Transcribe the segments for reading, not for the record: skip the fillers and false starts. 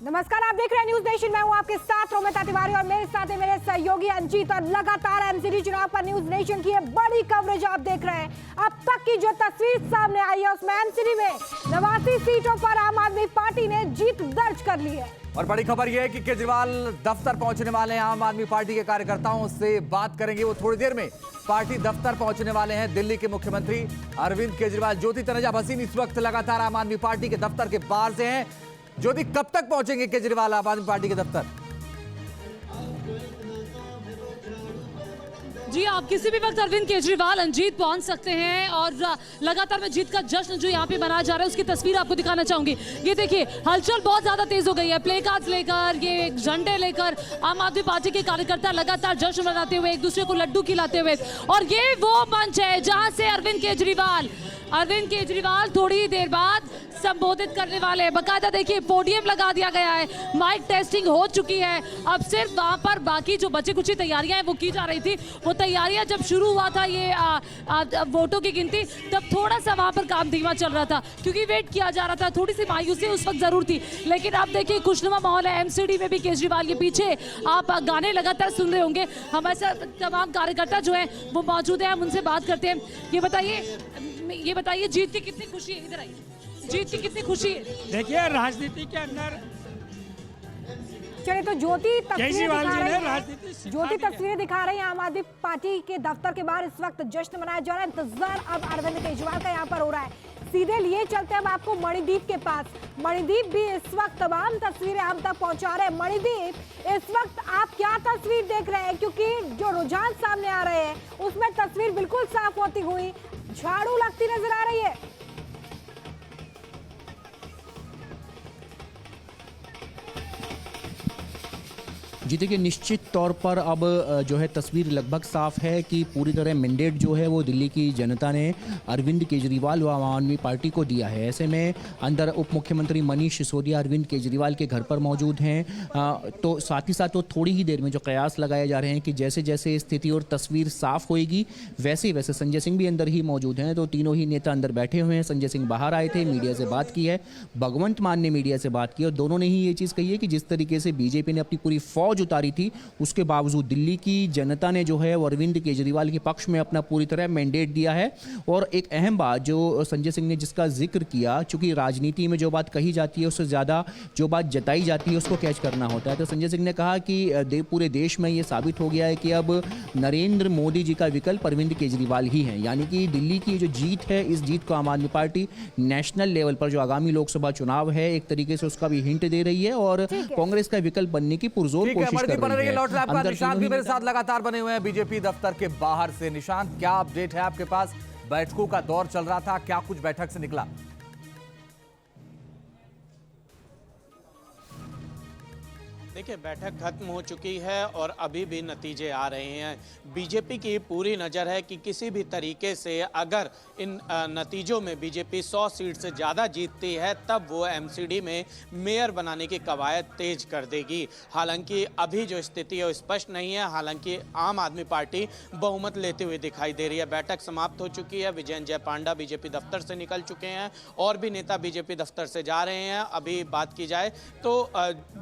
नमस्कार, आप देख रहे हैं न्यूज नेशन। मैं हूं आपके साथ रोमिता तिवारी और मेरे साथ है मेरे सहयोगी अंजीत। और लगातार एमसीडी चुनाव पर न्यूज नेशन की बड़ी कवरेज आप देख रहे हैं। अब तक की जो तस्वीर सामने आई है उसमें एमसीडी में 89 सीटों पर आम आदमी पार्टी ने जीत दर्ज कर ली है। और बड़ी खबर यह है कि केजरीवाल दफ्तर पहुंचने वाले हैं। आम आदमी पार्टी के कार्यकर्ताओं से बात करेंगे, वो थोड़ी देर में पार्टी दफ्तर पहुंचने वाले हैं। दिल्ली के मुख्यमंत्री अरविंद केजरीवाल, ज्योति तनेजा भसीन इस वक्त लगातार आम आदमी पार्टी के दफ्तर के बाहर से हैं। ज्योति, कब तक पहुंचेंगे केजरीवाल आम आदमी पार्टी के दफ्तर? जी, आप किसी भी वक्त अरविंद केजरीवाल अंजीत पहुंच सकते हैं। और लगातार में जीत का जश्न जो यहाँ पे मनाया जा रहा है उसकी तस्वीर आपको दिखाना चाहूंगी। ये देखिए, हलचल बहुत ज्यादा तेज हो गई है। प्ले कार्ड्स लेकर, ये झंडे लेकर आम आदमी पार्टी के कार्यकर्ता लगातार जश्न मनाते हुए, एक दूसरे को लड्डू खिलाते हुए। और ये वो मंच है जहां से अरविंद केजरीवाल थोड़ी ही देर बाद संबोधित करने वाले हैं। बकायदा देखिए, पोडियम लगा दिया गया है, माइक टेस्टिंग हो चुकी है। अब सिर्फ वहां पर बाकी जो बची कुछ तैयारियां हैं वो की जा रही थी। वो तैयारियां जब शुरू हुआ था ये वोटों की गिनती, तब थोड़ा सा वहां पर काम धीमा चल रहा था क्योंकि वेट किया जा रहा था। थोड़ी सी मायूसी उस वक्त जरूर थी, लेकिन अब देखिए खुशनुमा माहौल है। एमसीडी में भी केजरीवाल के पीछे आप गाने लगातार सुन रहे होंगे। हमारे साथ तमाम कार्यकर्ता जो है वो मौजूद है, हम उनसे बात करते हैं। ये बताइए जीत की कितनी खुशी है? इधर आइए, जीत की कितनी खुशी है? देखिए, राजनीति के अंदर चलिए, तो ज्योति केजरीवाल जी ने राजनीति ज्योति तस्वीरें दिखा रही हैं। आम आदमी पार्टी के दफ्तर के बाहर इस वक्त जश्न मनाया जा रहा है। इंतजार अब अरविंद केजरीवाल का यहाँ पर हो रहा है। सीधे लिए चलते हैं अब आपको मणिदीप के पास। मणिदीप भी इस वक्त तमाम तस्वीरें हम तक पहुंचा रहे हैं। मणिदीप, इस वक्त आप क्या तस्वीर देख रहे हैं? क्योंकि जो रुझान सामने आ रहे हैं उसमें तस्वीर बिल्कुल साफ होती हुई झाड़ू लगती नजर आ रही है। जी देखिए, निश्चित तौर पर अब जो है तस्वीर लगभग साफ है कि पूरी तरह मैंडेट जो है वो दिल्ली की जनता ने अरविंद केजरीवाल व आम आदमी पार्टी को दिया है। ऐसे में अंदर उप मुख्यमंत्री मनीष सिसोदिया अरविंद केजरीवाल के घर पर मौजूद हैं। तो साथ ही साथ वो थोड़ी ही देर में जो कयास लगाए जा रहे हैं कि जैसे जैसे स्थिति और तस्वीर साफ होएगी वैसे वैसे संजय सिंह भी अंदर ही मौजूद हैं। तो तीनों ही नेता अंदर बैठे हुए हैं। संजय सिंह बाहर आए थे, मीडिया से बात की है। भगवंत मान ने मीडिया से बात की और दोनों ने ही ये चीज़ कही है कि जिस तरीके से बीजेपी ने अपनी पूरी फौज उतारी थी, उसके बावजूद दिल्ली की जनता ने जो है वो अरविंद केजरीवाल के पक्ष में अपना पूरी तरह मैंडेट दिया है। और एक अहम बात जो संजय सिंह ने जिसका जिक्र किया, चूंकि राजनीति में जो बात कही जाती है उससे ज़्यादा जो बात जताई जाती है उसको कैच करना होता है। तो संजय सिंह ने कहा कि पूरे देश में ये साबित हो गया है कि अब नरेंद्र मोदी जी का विकल्प अरविंद केजरीवाल ही है। यानी कि दिल्ली की जो जीत है, इस जीत को आम आदमी पार्टी नेशनल लेवल पर जो आगामी लोकसभा चुनाव है एक तरीके से उसका भी हिंट दे रही है और कांग्रेस का विकल्प बनने की पुरजोर कोशिश कर रही है। लौट रहा है आपका निशांत भी मेरे साथ लगातार बने हुए हैं बीजेपी दफ्तर के बाहर से। निशांत, क्या अपडेट है आपके पास? बैठकों का दौर चल रहा था, क्या कुछ बैठक से निकला? देखिए, बैठक खत्म हो चुकी है और अभी भी नतीजे आ रहे हैं। बीजेपी की पूरी नज़र है कि किसी भी तरीके से अगर इन नतीजों में बीजेपी 100 सीट से ज़्यादा जीतती है तब वो एमसीडी में मेयर बनाने की कवायद तेज कर देगी। हालांकि अभी जो स्थिति है वो स्पष्ट नहीं है। हालांकि आम आदमी पार्टी बहुमत लेते हुए दिखाई दे रही है। बैठक समाप्त हो चुकी है। विजय जय पांडा बीजेपी दफ्तर से निकल चुके हैं और भी नेता बीजेपी दफ्तर से जा रहे हैं। अभी बात की जाए तो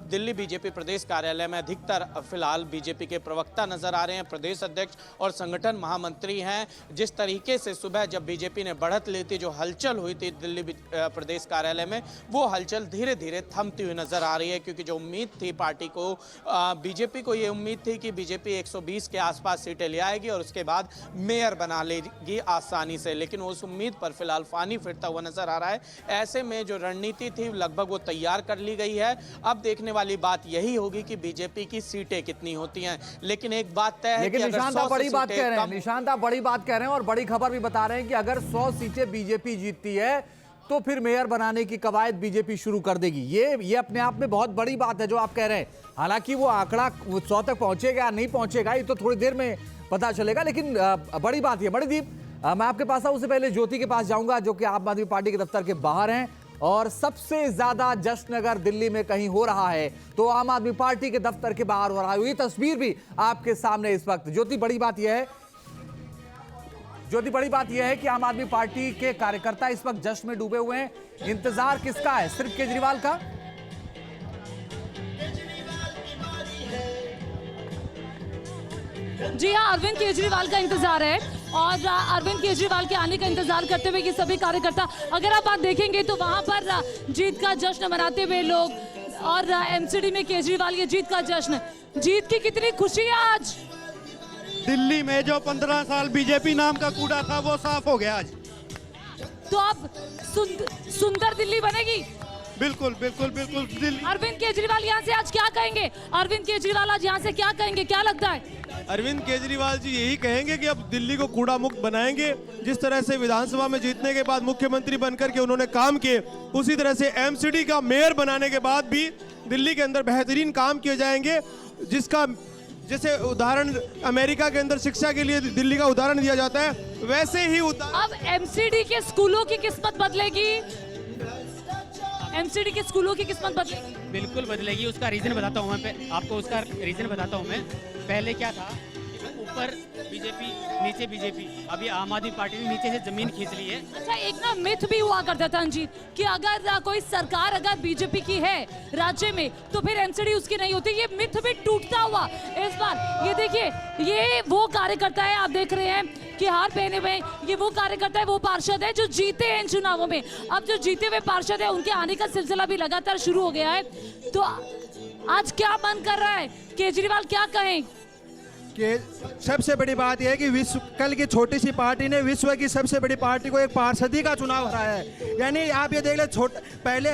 दिल्ली बीजेपी प्रदेश कार्यालय में अधिकतर फिलहाल बीजेपी के प्रवक्ता नजर आ रहे हैं। प्रदेश अध्यक्ष और संगठन महामंत्री हैं। जिस तरीके से सुबह जब बीजेपी ने बढ़त ली थी, जो हलचल हुई थी दिल्ली प्रदेश कार्यालय में, वो हलचल धीरे धीरे थमती हुई नजर आ रही है। क्योंकि जो उम्मीद थी पार्टी को, बीजेपी को ये उम्मीद थी कि बीजेपी 120 के आसपास सीटें ले आएगी और उसके बाद मेयर बना लेगी आसानी से, लेकिन उस उम्मीद पर फिलहाल पानी फिरता हुआ नजर आ रहा है। ऐसे में जो रणनीति थी लगभग वो तैयार कर ली गई है। अब देखने वाली बात यही होगी कि बीजेपी की सीटें कितनी होती हैं। लेकिन एक बात तय है कि अगर निशांत आप बड़ी बात कह रहे हैं, निशांत आप बड़ी बात कह रहे हैं और बड़ी खबर भी बता रहे हैं कि अगर 100 सीटें बीजेपी जीतती है तो फिर मेयर बनाने की कवायद बीजेपी शुरू कर देगी। ये अपने आप में बहुत बड़ी बात है जो आप कह रहे हैं। हालांकि वो आंकड़ा 100 तक पहुंचेगा या नहीं पहुंचेगा ये तो थोड़ी देर में पता चलेगा, लेकिन बड़ी बात है। मणिदीप, मैं आपके पास आऊं, उससे पहले ज्योति के पास जाऊंगा जो कि आम आदमी पार्टी के दफ्तर के बाहर हैं और सबसे ज्यादा जश्न अगर दिल्ली में कहीं हो रहा है तो आम आदमी पार्टी के दफ्तर के बाहर हो रहा है। ये तस्वीर भी आपके सामने इस वक्त। ज्योति, बड़ी बात यह है कि आम आदमी पार्टी के कार्यकर्ता इस वक्त जश्न में डूबे हुए हैं। इंतजार किसका है? सिर्फ केजरीवाल का? जी हाँ, अरविंद केजरीवाल का इंतजार है और अरविंद केजरीवाल के आने का इंतजार करते हुए ये सभी कार्यकर्ता, अगर आप बात देखेंगे तो वहां पर जीत का जश्न मनाते हुए लोग, और एमसीडी में केजरीवाल ये जीत का जश्न, जीत की कितनी खुशी है आज। दिल्ली में जो 15 साल बीजेपी नाम का कूड़ा था वो साफ हो गया आज। तो अब सुंदर दिल्ली बनेगी। बिल्कुल बिल्कुल बिल्कुल। दिल्ली अरविंद केजरीवाल यहाँ से आज क्या कहेंगे? अरविंद केजरीवाल आज यहाँ से क्या कहेंगे, क्या लगता है? अरविंद केजरीवाल जी यही कहेंगे कि अब दिल्ली को कूड़ा मुक्त बनाएंगे। जिस तरह से विधानसभा में जीतने के बाद मुख्यमंत्री बनकर के उन्होंने काम किए, उसी तरह से एमसीडी का मेयर बनाने के बाद भी दिल्ली के अंदर बेहतरीन काम किए जाएंगे। जिसका जैसे उदाहरण अमेरिका के अंदर शिक्षा के लिए दिल्ली का उदाहरण दिया जाता है, वैसे ही अब एमसीडी के स्कूलों की किस्मत बदलेगी। एमसीडी के स्कूलों की किस्मत बदलेगी। बिल्कुल बदलेगी। उसका रीजन बताता हूँ मैं आपको, उसका रीजन बताता हूँ मैं। पहले क्या था, ऊपर बीजेपी नीचे बीजेपी, अभी आम आदमी पार्टी ने नीचे से जमीन खींच ली है। अच्छा, एक ना मिथ भी हुआ करता था अंजीत कि अगर कोई सरकार अगर बीजेपी की है राज्य में तो फिर एमसीडी उसकी नहीं होती। ये मिथ भी टूटता हुआ इस बार। ये देखिए, ये वो कार्यकर्ता है, आप देख रहे हैं कि हार पहने हुए, ये वो कार्यकर्ता है, वो पार्षद है जो जीते हैं इन चुनावों में। अब जो जीते हुए पार्षद है उनके आने का सिलसिला भी लगातार शुरू हो गया है। तो आज क्या मन कर रहा है, केजरीवाल क्या कहें? कि सबसे बड़ी बात यह है कि विश्व कल की छोटी सी पार्टी ने विश्व की सबसे बड़ी पार्टी को एक पार्षदी का चुनाव हराया है। यानी आप ये देख ले, पहले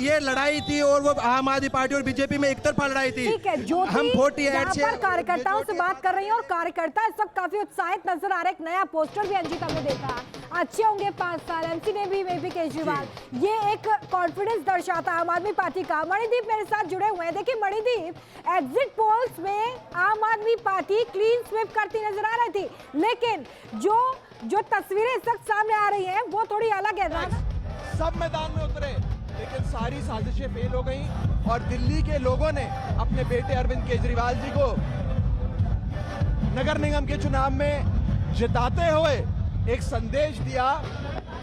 ये लड़ाई थी और वो आम आदमी पार्टी और बीजेपी में एक तरफा लड़ाई थी। ठीक है, हम 48 से कार्यकर्ताओं से बात कर रही हैं और कार्यकर्ता इस वक्त काफी उत्साहित नजर आ रहे हैं। एक नया पोस्टर भी अंजित हमने देखा, अच्छे होंगे 5 साल, एमसी ने भी केजरीवाल, ये एक कॉन्फिडेंस दर्शाता है आम आदमी पार्टी का। मणिदीप मेरे साथ जुड़े हुए हैं। देखिए मणिदीप, एग्जिट पोल्स में आम आदमी पार्टी क्लीन स्वीप करती नजर आ रही थी, लेकिन जो तस्वीरें इस वक्त सामने आ रही हैं वो थोड़ी अलग है ना। सब मैदान में उतरे लेकिन सारी साजिशें फेल हो गई और दिल्ली के लोगों ने अपने बेटे अरविंद केजरीवाल जी को नगर निगम के चुनाव में जिताते हुए एक संदेश दिया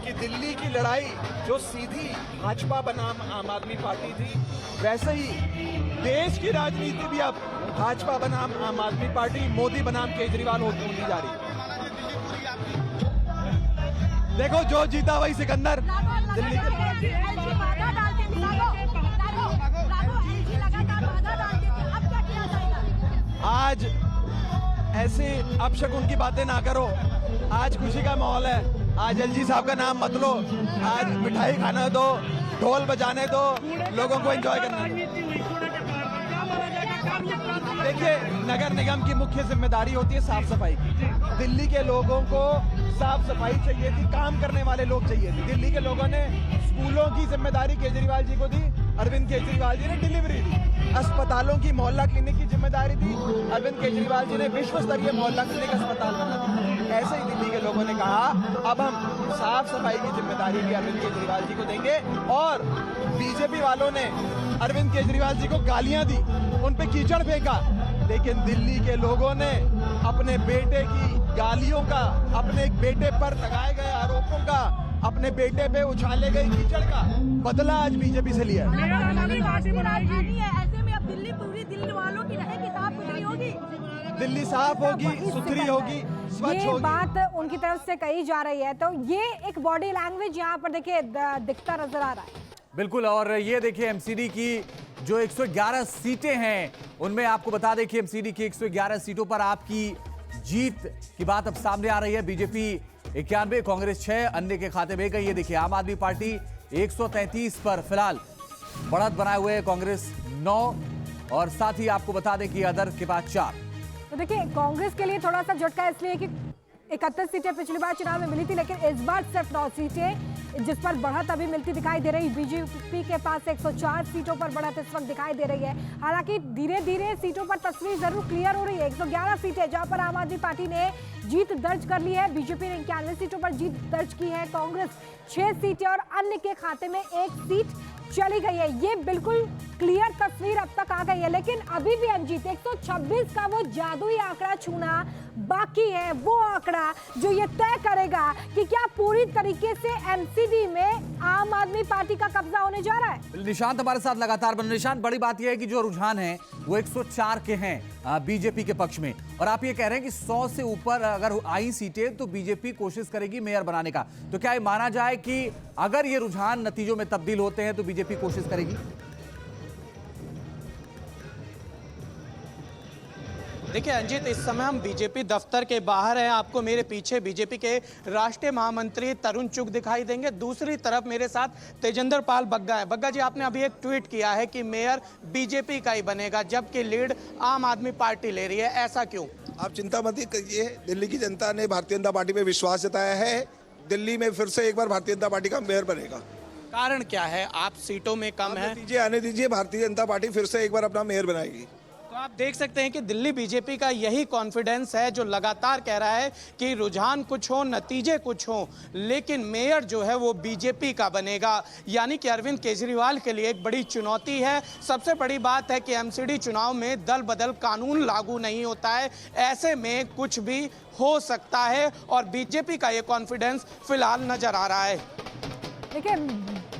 कि दिल्ली की लड़ाई जो सीधी भाजपा बनाम आम आदमी पार्टी थी, वैसे ही देश की राजनीति भी अब भाजपा बनाम आम आदमी पार्टी, मोदी बनाम केजरीवाल होती जा रही है। देखो जो जीता वही सिकंदर। दिल्ली के आज ऐसे अपशकुन की बातें ना करो। आज खुशी का माहौल है। आज एलजी साहब का नाम मत लो, आज मिठाई खाना दो, ढोल बजाने दो, लोगों को एंजॉय करना दो। देखिए, नगर निगम की मुख्य जिम्मेदारी होती है साफ सफाई की। दिल्ली के लोगों को साफ सफाई चाहिए थी, काम करने वाले लोग चाहिए थे। दिल्ली के लोगों ने स्कूलों की जिम्मेदारी केजरीवाल जी को दी, अरविंद केजरीवाल जी ने डिलीवरी दी। अस्पतालों की मोहल्ला क्लिनिक की जिम्मेदारी दी, अरविंद केजरीवाल जी ने विश्व स्तरीय मोहल्ला क्लिनिक अस्पताल बना दी। ऐसे ही दिल्ली के लोगों ने कहा अब हम साफ सफाई की जिम्मेदारी भी अरविंद केजरीवाल जी को देंगे। और बीजेपी वालों ने अरविंद केजरीवाल जी को गालियां दी, उन पे कीचड़ फेंका, लेकिन दिल्ली के लोगों ने अपने बेटे की गालियों का, अपने बेटे पर लगाए गए आरोपों का, अपने बेटे पे उछाले गए कीचड़ का बदला आज बीजेपी से लिया है। ऐसे में अब दिल्ली पूरी दिल्ली वालों की रहेगी, साफ सुथरी होगी, दिल्ली साफ होगी, सुथरी होगी, स्वच्छ ये होगी। बात उनकी तरफ से कही जा रही है। तो ये एक बॉडी लैंग्वेज यहाँ पर देखिए दिखता नजर आ रहा है। बिल्कुल, और ये देखिए एमसीडी की जो 111 सीटें हैं, उनमें आपको बता दें कि एमसीडी की 111 सीटों पर आपकी जीत की बात अब सामने आ रही है। बीजेपी 91, कांग्रेस 6, अन्य के खाते में गई। ये देखिए आम आदमी पार्टी 133 पर फिलहाल बढ़त बनाए हुए, कांग्रेस 9, और साथ ही आपको बता दें कि अदर के बाद 4। तो देखिए कांग्रेस के लिए थोड़ा सा झटका इसलिए कि 31 सीटें पिछली बार चुनाव में मिली थी, लेकिन इस बार सिर्फ 9 सीटें, जिस पर बढ़त अभी मिलती दिखाई दे रही। बीजेपी के पास 104 सीटों पर बढ़त इस वक्त दिखाई दे रही है। हालांकि धीरे धीरे सीटों पर तस्वीर जरूर क्लियर हो रही है। 111 सीटें जहां पर आम आदमी पार्टी ने जीत दर्ज कर ली है, बीजेपी ने 91 सीटों पर जीत दर्ज की है, कांग्रेस 6 सीटें और अन्य के खाते में 1 सीट चली गई है। ये बिल्कुल क्लियर तस्वीर अब तक आ गई है, लेकिन अभी भी अंजीत 126 का वो जादुई आंकड़ा छूना बाकी है, वो आंकड़ा जो ये तय करेगा कि क्या पूरी तरीके से एमसीडी में आम आदमी पार्टी का कब्जा होने जा रहा है। निशांत हमारे साथ लगातार बने। निशांत, बड़ी बात यह है कि जो रुझान है वो 104 के हैं बीजेपी के पक्ष में, और आप ये कह रहे हैं कि 100 से ऊपर अगर आई सीटें तो बीजेपी कोशिश करेगी मेयर बनाने का। तो क्या ये माना जाए कि अगर ये रुझान नतीजों में तब्दील होते हैं तो बीजेपी कोशिश करेगी? देखिए अंजित, इस समय हम बीजेपी दफ्तर के बाहर हैं। आपको मेरे पीछे बीजेपी के राष्ट्रीय महामंत्री तरुण चुग दिखाई देंगे। दूसरी तरफ मेरे साथ तेजेंद्र पाल बग्गा है। बग्गा जी, आपने अभी एक ट्वीट किया है कि मेयर बीजेपी का ही बनेगा, जबकि लीड आम आदमी पार्टी ले रही है, ऐसा क्यों? आप चिंता मत कीजिए, दिल्ली की जनता ने भारतीय जनता पार्टी पे विश्वास जताया है। दिल्ली में फिर से एक बार भारतीय जनता पार्टी का मेयर बनेगा। कारण क्या है? आप सीटों में कम है। आने दीजिए, भारतीय जनता पार्टी फिर से एक बार अपना मेयर बनाएगी। तो आप देख सकते हैं कि दिल्ली बीजेपी का यही कॉन्फिडेंस है जो लगातार कह रहा है कि रुझान कुछ हो, नतीजे कुछ हो, लेकिन मेयर जो है वो बीजेपी का बनेगा। यानी कि अरविंद केजरीवाल के लिए एक बड़ी चुनौती है। सबसे बड़ी बात है कि एमसीडी चुनाव में दल बदल कानून लागू नहीं होता है, ऐसे में कुछ भी हो सकता है और बीजेपी का ये कॉन्फिडेंस फिलहाल नजर आ रहा है। देखिए,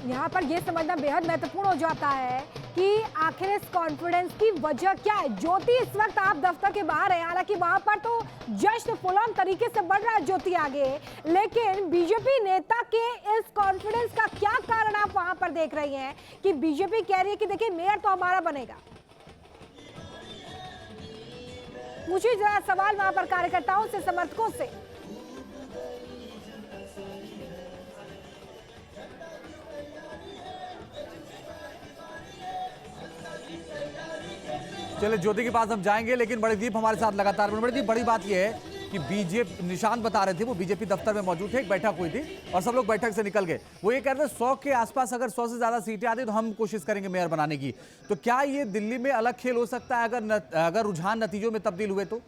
यहाँ पर यह समझना बेहद महत्वपूर्ण हो जाता है कि आखिर इस कॉन्फिडेंस की वजह क्या है। ज्योति, इस वक्त आप दफ्तर के बाहर हैं, हालांकि वहां पर तो जश्न फुल ऑन तरीके से बढ़ रहा है ज्योति आगे, लेकिन बीजेपी नेता के इस कॉन्फिडेंस का क्या कारण आप वहां पर देख रही हैं कि बीजेपी कह रही है कि देखिए मेयर तो हमारा बनेगा? पूछिए जरा सवाल वहां पर कार्यकर्ताओं से, समर्थकों से। चलिए ज्योति के पास हम जाएंगे, लेकिन बड़ीदीप हमारे साथ लगातार। बड़ीदीप, बड़ी बात यह है कि बीजेपी, निशांत बता रहे थे वो बीजेपी दफ्तर में मौजूद थे, एक बैठक हुई थी और सब लोग बैठक से निकल गए। वो ये कह रहे थे 100 के आसपास अगर 100 से ज्यादा सीटें आती तो हम कोशिश करेंगे मेयर बनाने की। तो क्या ये दिल्ली में अलग खेल हो सकता है अगर रुझान नतीजों में तब्दील हुए तो?